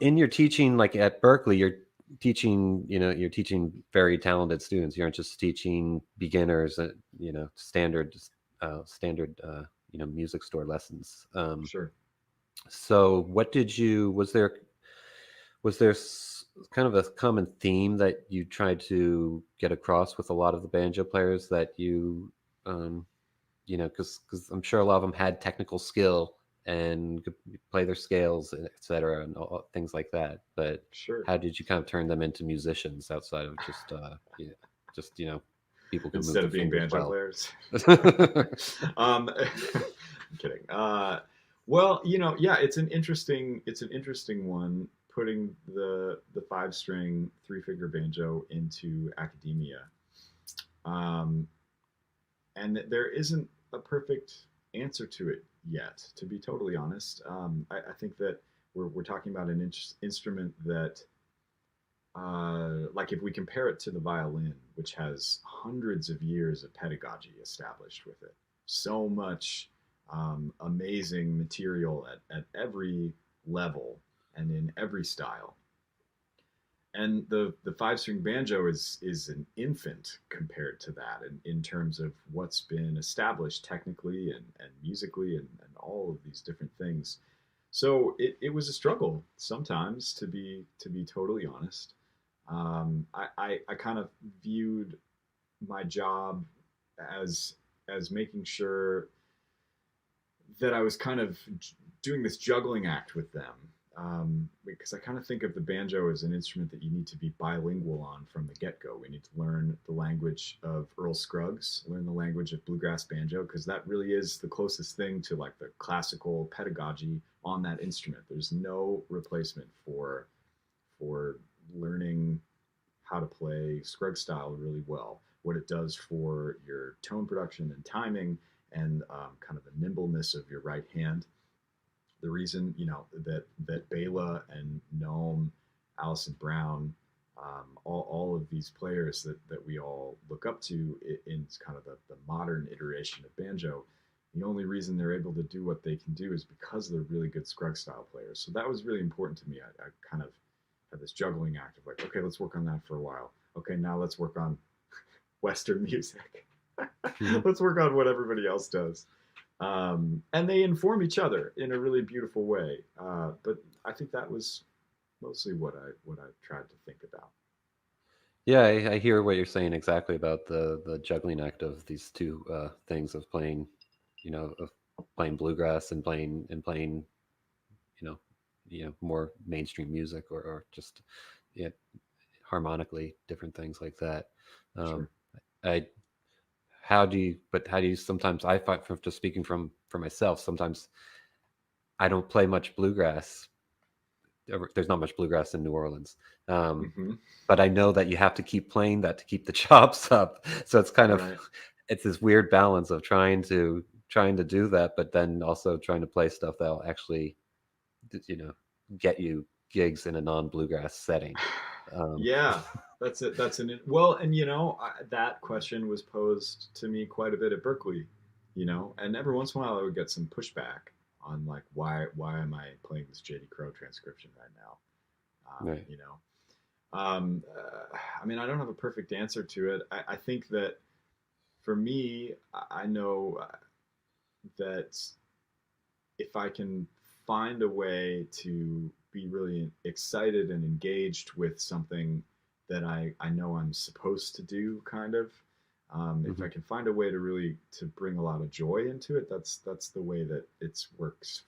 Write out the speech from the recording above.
in your teaching, like at Berkeley, you're teaching, you're teaching very talented students. You aren't just teaching beginners, standard, music store lessons. Sure. So what did you, was there kind of a common theme that you tried to get across with a lot of the banjo players that um, because I'm sure a lot of them had technical skill and could play their scales, et cetera, and things like that. But Sure. how did you kind of turn them into musicians outside of just people can move Instead their of being fingers banjo well? players. I'm kidding. Well, yeah, it's an interesting one, putting the 5 string 3-figure banjo into academia. Um, and there isn't a perfect answer to it yet, to be totally honest. I think that we're talking about an instrument that, like if we compare it to the violin, which has hundreds of years of pedagogy established with it, so much amazing material at every level and in every style. And the 5 string banjo is an infant compared to that in terms of what's been established technically and musically and all of these different things. So it was a struggle sometimes, to be totally honest. I kind of viewed my job as making sure that I was kind of doing this juggling act with them. Because I kind of think of the banjo as an instrument that you need to be bilingual on from the get go. We need to learn the language of Earl Scruggs, learn the language of bluegrass banjo, because that really is the closest thing to like the classical pedagogy on that instrument. There's no replacement for learning how to play Scruggs-style really well, what it does for your tone production and timing, and kind of the nimbleness of your right hand. The reason that Bela and Noam, Allison Brown, all of these players that we all look up to in kind of the modern iteration of banjo, the only reason they're able to do what they can do is because they're really good Scruggs style players. So that was really important to me. I kind of had this juggling act of like, okay, let's work on that for a while. Okay, now let's work on Western music. Mhm. Let's work on what everybody else does. And they inform each other in a really beautiful way. But I think that was mostly what I tried to think about. Yeah, I hear what you're saying exactly about the juggling act of these two things of playing, of playing bluegrass and playing you know, more mainstream music or just yeah, harmonically different things like that. Um, Sure. I how do you sometimes I find from just speaking from for myself sometimes I don't play much bluegrass. There's not much bluegrass in New Orleans. Um, Mm-hmm. but I know that you have to keep playing that to keep the chops up. So it's kind of Right. it's this weird balance of trying to do that, but then also trying to play stuff that'll actually you know get you gigs in a non bluegrass setting. Um, Yeah, that's it. That's well, and that question was posed to me quite a bit at Berklee, and every once in a while I would get some pushback on like why am I playing this JD Crow transcription right now? Um, right. you know, I mean, I don't have a perfect answer to it. I think that for me, I know that if I can find a way to be really excited and engaged with something that I know I'm supposed to do, kind of, if Hmm. I can find a way to really to bring a lot of joy into it, that's the way that it works